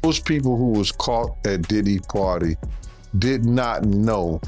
Most people who was caught at Diddy party did not know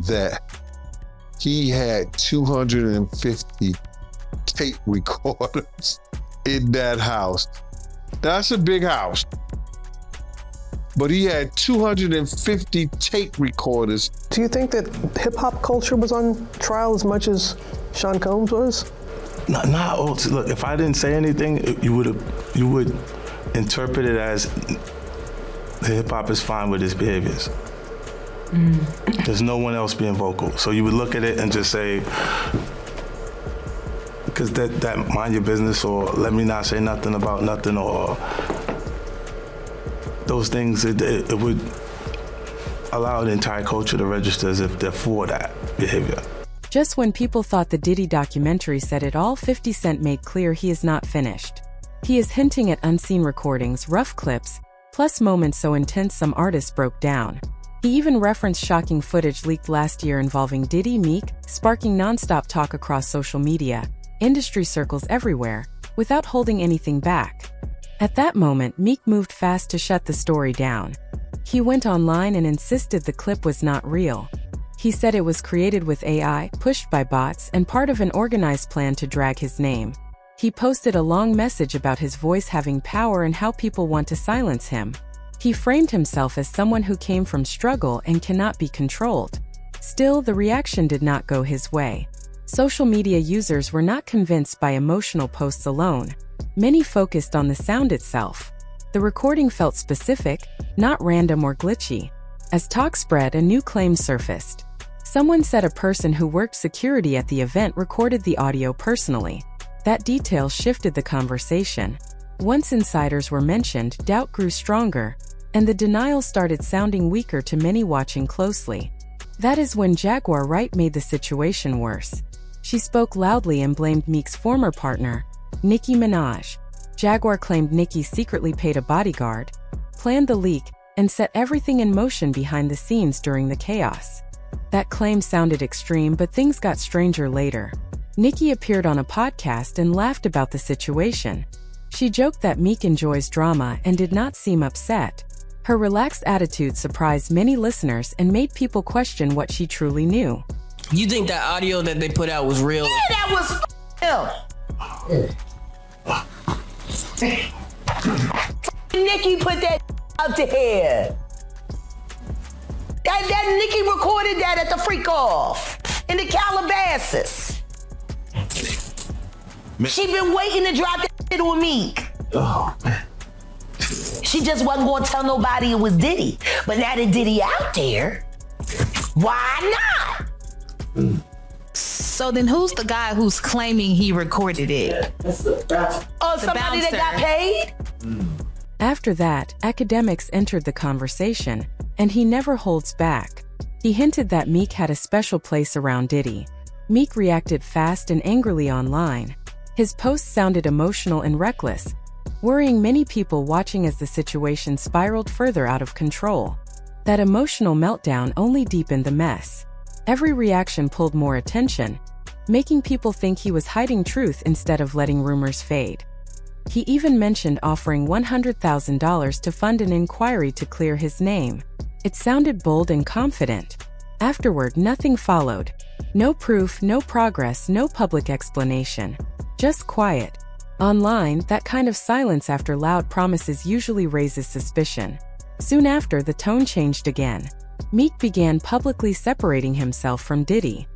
that he had 250 tape recorders in that house. That's a big house. But he had 250 tape recorders. Do you think that hip-hop culture was on trial as much as Sean Combs was? Not look, if I didn't say anything, you would interpret it as the hip-hop is fine with his behaviors. There's no one else being vocal. So you would look at it and just say, because that mind your business, or let me not say nothing about nothing, or those things, it would allow the entire culture to register as if they're for that behavior. Just when people thought the Diddy documentary said it all, 50 Cent made clear he is not finished. He is hinting at unseen recordings, rough clips, plus moments so intense some artists broke down. He even referenced shocking footage leaked last year involving Diddy, Meek, sparking nonstop talk across social media, industry circles everywhere, without holding anything back. At that moment, Meek moved fast to shut the story down. He went online and insisted the clip was not real. He said it was created with AI, pushed by bots, and part of an organized plan to drag his name. He posted a long message about his voice having power and how people want to silence him. He framed himself as someone who came from struggle and cannot be controlled. Still, the reaction did not go his way. Social media users were not convinced by emotional posts alone. Many focused on the sound itself. The recording felt specific, not random or glitchy. As talk spread, a new claim surfaced. Someone said a person who worked security at the event recorded the audio personally. That detail shifted the conversation. Once insiders were mentioned, doubt grew stronger, and the denial started sounding weaker to many watching closely. That is when Jaguar Wright made the situation worse. She spoke loudly and blamed Meek's former partner, Nicki Minaj. Jaguar claimed Nicki secretly paid a bodyguard, planned the leak, and set everything in motion behind the scenes during the chaos. That claim sounded extreme, but things got stranger later. Nicki appeared on a podcast and laughed about the situation. She joked that Meek enjoys drama and did not seem upset. Her relaxed attitude surprised many listeners and made people question what she truly knew. You think that audio that they put out was real? Yeah, that was Nicki put that out there. That Nicki recorded that at the freak off in the Calabasas. She been waiting to drop that shit on Meek. Oh, man. She just wasn't gonna tell nobody it was Diddy. But now that Diddy out there, why not? So then who's the guy who's claiming he recorded it? Oh, somebody that got paid? After that, academics entered the conversation, and he never holds back. He hinted that Meek had a special place around Diddy. Meek reacted fast and angrily online. His posts sounded emotional and reckless, worrying many people watching as the situation spiraled further out of control. That emotional meltdown only deepened the mess. Every reaction pulled more attention, making people think he was hiding truth instead of letting rumors fade. He even mentioned offering $100,000 to fund an inquiry to clear his name. It sounded bold and confident. Afterward, nothing followed. No proof, no progress, no public explanation. Just quiet. Online, that kind of silence after loud promises usually raises suspicion. Soon after, the tone changed again. Meek began publicly separating himself from Diddy.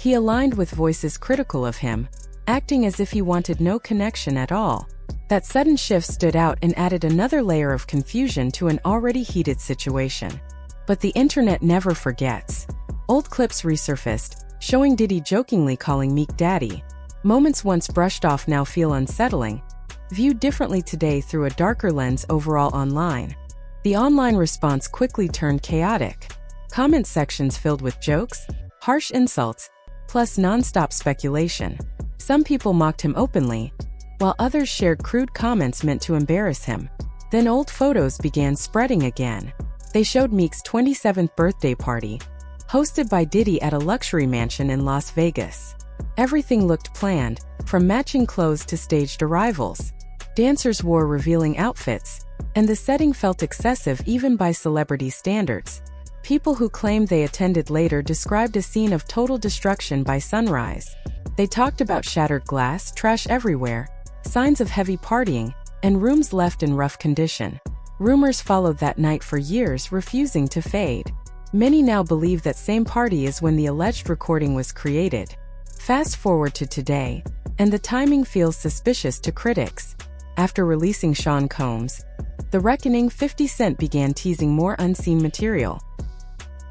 He aligned with voices critical of him, acting as if he wanted no connection at all. That sudden shift stood out and added another layer of confusion to an already heated situation. But the internet never forgets. Old clips resurfaced, showing Diddy jokingly calling Meek daddy. Moments once brushed off now feel unsettling, viewed differently today through a darker lens overall online. The online response quickly turned chaotic. Comment sections filled with jokes, harsh insults, plus non-stop speculation. Some people mocked him openly, while others shared crude comments meant to embarrass him. Then old photos began spreading again. They showed Meek's 27th birthday party, hosted by Diddy at a luxury mansion in Las Vegas. Everything looked planned, from matching clothes to staged arrivals. Dancers wore revealing outfits, and the setting felt excessive even by celebrity standards. People who claimed they attended later described a scene of total destruction by sunrise. They talked about shattered glass, trash everywhere, signs of heavy partying, and rooms left in rough condition. Rumors followed that night for years, refusing to fade. Many now believe that same party is when the alleged recording was created. Fast forward to today, and the timing feels suspicious to critics. After releasing Sean Combs' The Reckoning, 50 Cent began teasing more unseen material.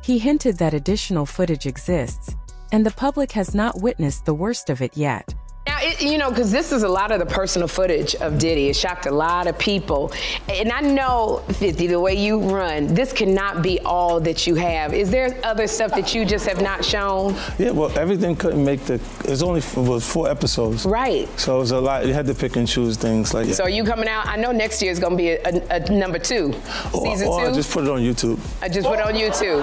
He hinted that additional footage exists, and the public has not witnessed the worst of it yet. Now, because this is a lot of the personal footage of Diddy. It shocked a lot of people. And I know, 50, the way you run, this cannot be all that you have. Is there other stuff that you just have not shown? Yeah, well, everything couldn't make it's only was 4 episodes. Right. So it was a lot. You had to pick and choose things like that. So are you coming out? I know next year is going to be a number 2. Season 2? I just put it on YouTube. I just put it on YouTube.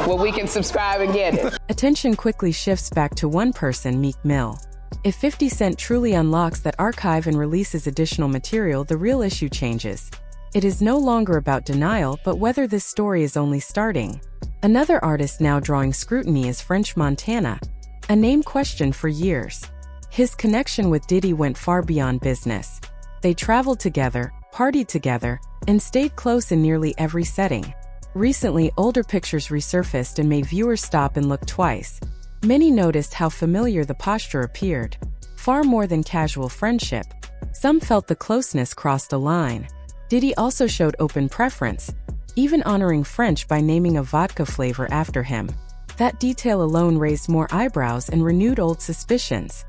Well, we can subscribe and get it. Attention quickly shifts back to one person, Meek Mill. If 50 Cent truly unlocks that archive and releases additional material, the real issue changes. It is no longer about denial, but whether this story is only starting. Another artist now drawing scrutiny is French Montana, a name questioned for years. His connection with Diddy went far beyond business. They traveled together, partied together, and stayed close in nearly every setting. Recently, older pictures resurfaced and made viewers stop and look twice. Many noticed how familiar the posture appeared, far more than casual friendship. Some felt the closeness crossed a line. Diddy also showed open preference, even honoring French by naming a vodka flavor after him. That detail alone raised more eyebrows and renewed old suspicions.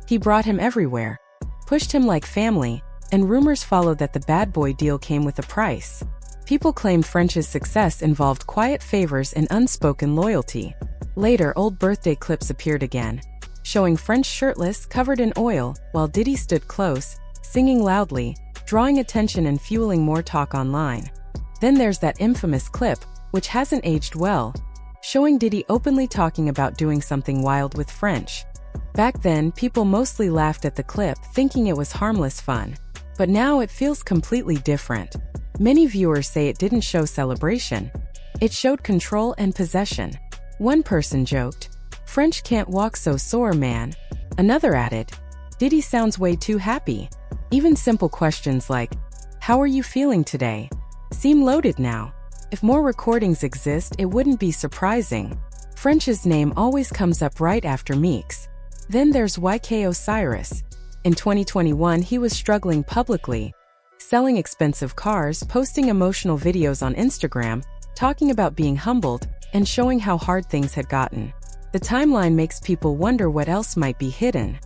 He brought him everywhere, pushed him like family, and rumors followed that the bad boy deal came with a price. People claimed French's success involved quiet favors and unspoken loyalty. Later, old birthday clips appeared again, showing French shirtless, covered in oil, while Diddy stood close, singing loudly, drawing attention and fueling more talk online. Then there's that infamous clip, which hasn't aged well, showing Diddy openly talking about doing something wild with French. Back then, people mostly laughed at the clip, thinking it was harmless fun. But now it feels completely different. Many viewers say it didn't show celebration. It showed control and possession. One person joked, "French can't walk so sore, man." Another added, "Diddy sounds way too happy." Even simple questions like, "How are you feeling today?" seem loaded now. If more recordings exist, it wouldn't be surprising. French's name always comes up right after Meek's. Then there's YK Osiris. In 2021, he was struggling publicly, selling expensive cars, posting emotional videos on Instagram, talking about being humbled, and showing how hard things had gotten. The timeline makes people wonder what else might be hidden.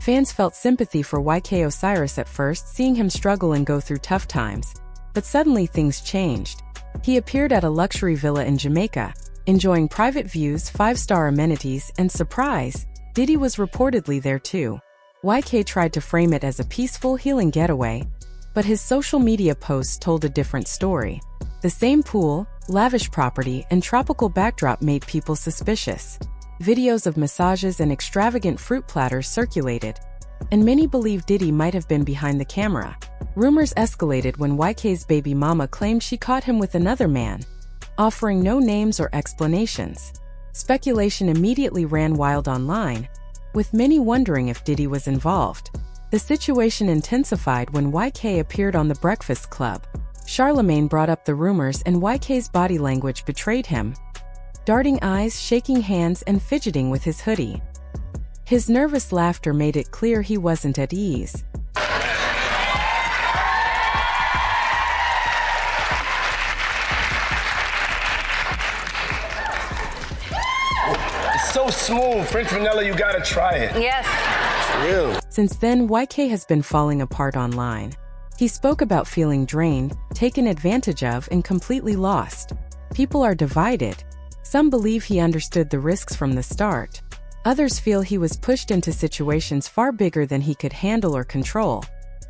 Fans felt sympathy for YK Osiris at first, seeing him struggle and go through tough times. But suddenly things changed. He appeared at a luxury villa in Jamaica, enjoying private views, 5-star amenities, and surprise, Diddy was reportedly there too. YK tried to frame it as a peaceful, healing getaway, but his social media posts told a different story. The same pool, lavish property, and tropical backdrop made people suspicious. Videos of massages and extravagant fruit platters circulated, and many believe Diddy might have been behind the camera. Rumors escalated when YK's baby mama claimed she caught him with another man, offering no names or explanations. Speculation immediately ran wild online, with many wondering if Diddy was involved. The situation intensified when YK appeared on The Breakfast Club. Charlemagne brought up the rumors and YK's body language betrayed him. Darting eyes, shaking hands, and fidgeting with his hoodie. His nervous laughter made it clear he wasn't at ease. It's so smooth. French vanilla, you gotta try it. Yes. For real. Since then, YK has been falling apart online. He spoke about feeling drained, taken advantage of, and completely lost. People are divided. Some believe he understood the risks from the start. Others feel he was pushed into situations far bigger than he could handle or control.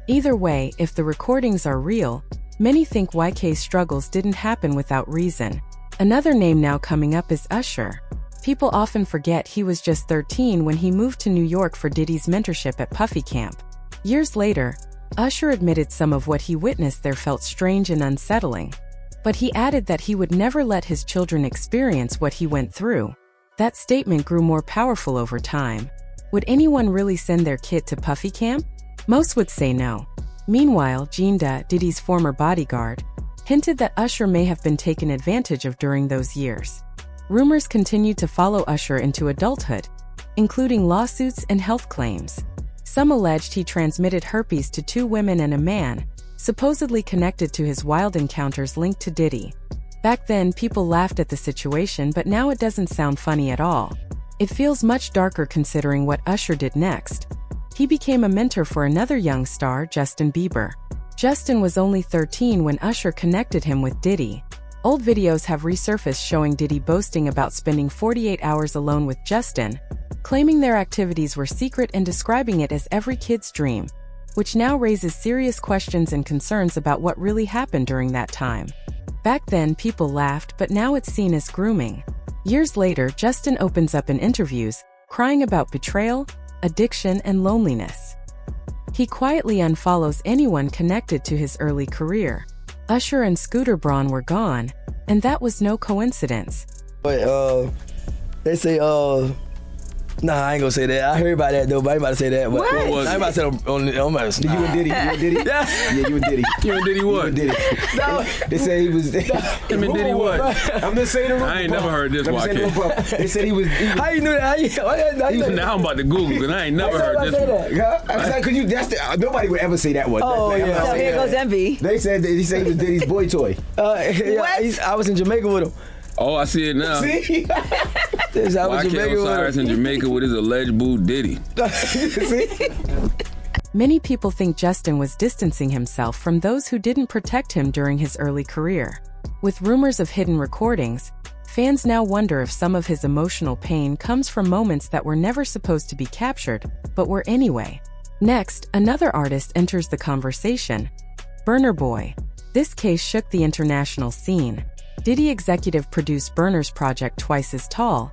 Either way, if the recordings are real, many think YK's struggles didn't happen without reason. Another name now coming up is Usher. People often forget he was just 13 when he moved to New York for Diddy's mentorship at Puffy Camp. Years later, Usher admitted some of what he witnessed there felt strange and unsettling, but he added that he would never let his children experience what he went through. That statement grew more powerful over time. Would anyone really send their kid to Puffy camp? Most would say no. Meanwhile, Gina, Diddy's former bodyguard, hinted that Usher may have been taken advantage of during those years. Rumors continued to follow Usher into adulthood, including lawsuits and health claims. Some alleged he transmitted herpes to 2 women and a man, supposedly connected to his wild encounters linked to Diddy. Back then, people laughed at the situation, but now it doesn't sound funny at all. It feels much darker considering what Usher did next. He became a mentor for another young star, Justin Bieber. Justin was only 13 when Usher connected him with Diddy. Old videos have resurfaced showing Diddy boasting about spending 48 hours alone with Justin, claiming their activities were secret and describing it as every kid's dream, which now raises serious questions and concerns about what really happened during that time. Back then, people laughed, but now it's seen as grooming. Years later, Justin opens up in interviews, crying about betrayal, addiction, and loneliness. He quietly unfollows anyone connected to his early career. Usher and Scooter Braun were gone, and that was no coincidence. But they say nah, I ain't gonna say that. I heard about that though, but I ain't about to say that. But What? I ain't about to say on my. You and Diddy? You and Diddy? Yeah, you and Diddy. You and Diddy what? You and Diddy. No. They said he was. Him and Diddy what? I'm just saying the rumor. I ain't never heard this, Joaquin. They said he was. How you knew that? How you Now I'm about to Google because I ain't never heard this one. Yeah, because you. Nobody would ever say that one. Oh yeah. So here goes Envy. They said he said he was Diddy's boy toy. Yeah, I was in Jamaica with him. Oh, I see it now. See? I was in Jamaica Osiris with in Jamaica with his alleged boo Diddy. See? Many people think Justin was distancing himself from those who didn't protect him during his early career. With rumors of hidden recordings, fans now wonder if some of his emotional pain comes from moments that were never supposed to be captured, but were anyway. Next, another artist enters the conversation, Burna Boy. This case shook the international scene. Diddy executive produced Burna's project Twice as Tall,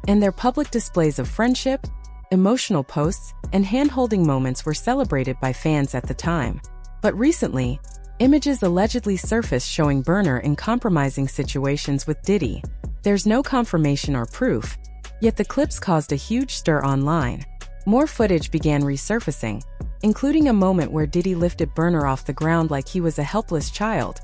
and their public displays of friendship, emotional posts, and hand-holding moments were celebrated by fans at the time. But recently, images allegedly surfaced showing Burna in compromising situations with Diddy. There's no confirmation or proof, yet the clips caused a huge stir online. More footage began resurfacing, including a moment where Diddy lifted Burna off the ground like he was a helpless child,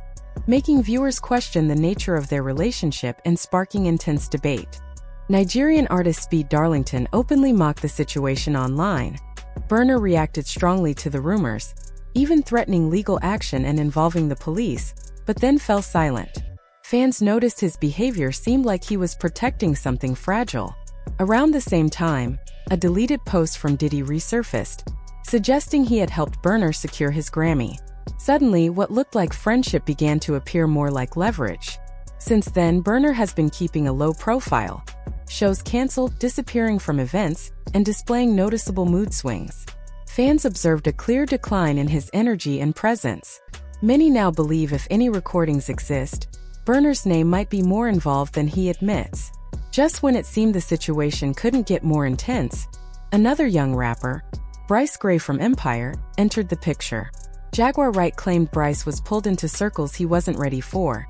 making viewers question the nature of their relationship and sparking intense debate. Nigerian artist Speed Darlington openly mocked the situation online. Burna reacted strongly to the rumors, even threatening legal action and involving the police, but then fell silent. Fans noticed his behavior seemed like he was protecting something fragile. Around the same time, a deleted post from Diddy resurfaced, suggesting he had helped Burna secure his Grammy. Suddenly, what looked like friendship began to appear more like leverage. Since then, Burna has been keeping a low profile, shows canceled, disappearing from events, and displaying noticeable mood swings. Fans observed a clear decline in his energy and presence. Many now believe if any recordings exist, Burna's name might be more involved than he admits. Just when it seemed the situation couldn't get more intense, another young rapper, Bryce Gray from Empire, entered the picture. Jaguar Wright claimed Bryce was pulled into circles he wasn't ready for,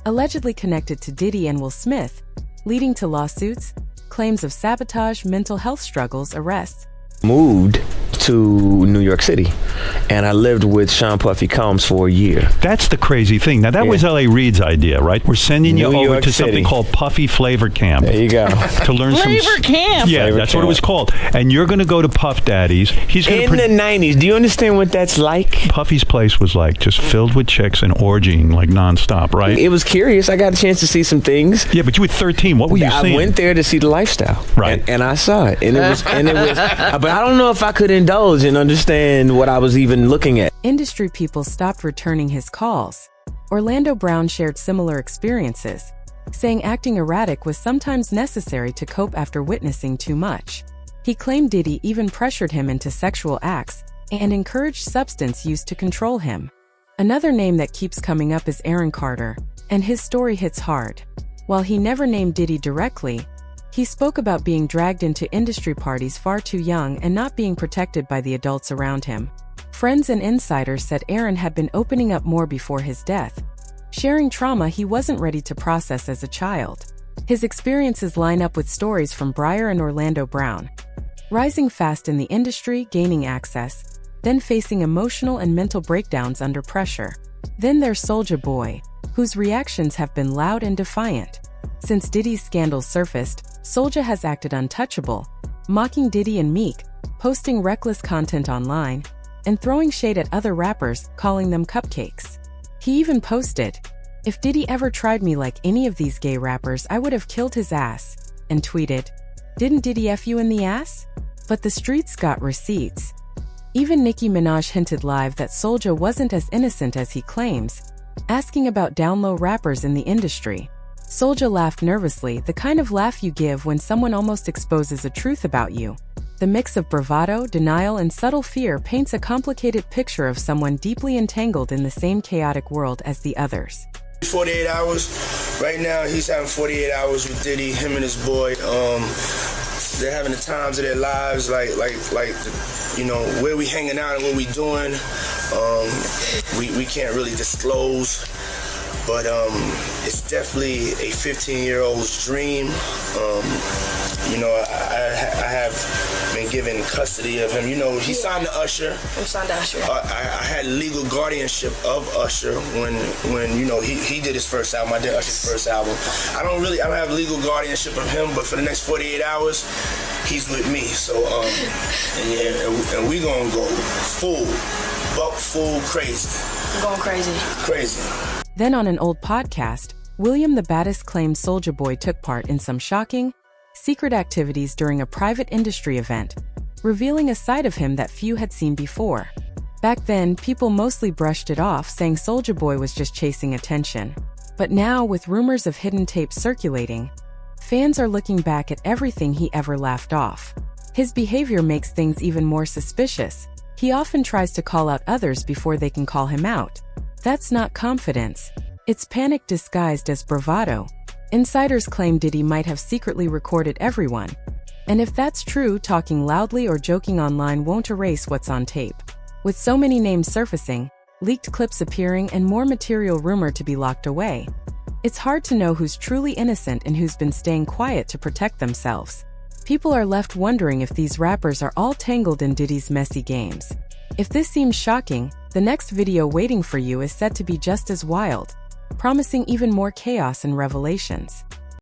allegedly connected to Diddy and Will Smith, leading to lawsuits, claims of sabotage, mental health struggles, arrests. Moved to New York City, and I lived with Sean Puffy Combs for a year. That's the crazy thing. Now, that was L.A. Reid's idea, right? We're sending you New over York to City. something called Puffy Flavor Camp. There you go. To learn Flavor Camp. Yeah, Flavor that's Camp. what it was called. And you're going to go to Puff Daddy's. He's going In the 90s, do you understand what that's like? Puffy's place was like just filled with chicks and orgying like nonstop, right? It was curious. I got a chance to see some things. Yeah, but you were 13. What were you seeing? I went there to see the lifestyle, right? And I saw it, and it was, but I don't know if I could indulge and understand what I was even looking at. Industry people stopped returning his calls. Orlando Brown shared similar experiences, saying acting erratic was sometimes necessary to cope after witnessing too much. He claimed Diddy even pressured him into sexual acts and encouraged substance use to control him. Another name that keeps coming up is Aaron Carter, and his story hits hard. While he never named Diddy directly, he spoke about being dragged into industry parties far too young and not being protected by the adults around him. Friends and insiders said Aaron had been opening up more before his death, sharing trauma he wasn't ready to process as a child. His experiences line up with stories from Breyer and Orlando Brown, rising fast in the industry, gaining access, then facing emotional and mental breakdowns under pressure. Then there's Soulja Boy, whose reactions have been loud and defiant. Since Diddy's scandals surfaced, Soulja has acted untouchable, mocking Diddy and Meek, posting reckless content online, and throwing shade at other rappers, calling them cupcakes. He even posted, "If Diddy ever tried me like any of these gay rappers, I would have killed his ass," and tweeted, "Didn't Diddy F you in the ass?" But the streets got receipts. Even Nicki Minaj hinted live that Soulja wasn't as innocent as he claims, asking about down-low rappers in the industry. Soulja laughed nervously, the kind of laugh you give when someone almost exposes a truth about you. The mix of bravado, denial, and subtle fear paints a complicated picture of someone deeply entangled in the same chaotic world as the others. 48 hours. Right now, he's having 48 hours with Diddy, him and his boy. They're having the times of their lives, like, you know, where we hanging out and what we doing. We can't really disclose, but it's definitely a 15-year-old's dream. You know, I have been given custody of him. You know, he signed to Usher. I'm signed to Usher. I had legal guardianship of Usher when you know he did his first album. I did Usher's first album. I don't have legal guardianship of him, but for the next 48 hours, he's with me. So and we gonna go full crazy. I'm going crazy. Crazy. Then on an old podcast, William the Baddest claimed Soulja Boy took part in some shocking, secret activities during a private industry event, revealing a side of him that few had seen before. Back then, people mostly brushed it off, saying Soulja Boy was just chasing attention. But now, with rumors of hidden tapes circulating, fans are looking back at everything he ever laughed off. His behavior makes things even more suspicious. He often tries to call out others before they can call him out. That's not confidence. It's panic disguised as bravado. Insiders claim Diddy might have secretly recorded everyone. And if that's true, talking loudly or joking online won't erase what's on tape. With so many names surfacing, leaked clips appearing, and more material rumored to be locked away, it's hard to know who's truly innocent and who's been staying quiet to protect themselves. People are left wondering if these rappers are all tangled in Diddy's messy games. If this seems shocking, the next video waiting for you is set to be just as wild, promising even more chaos and revelations.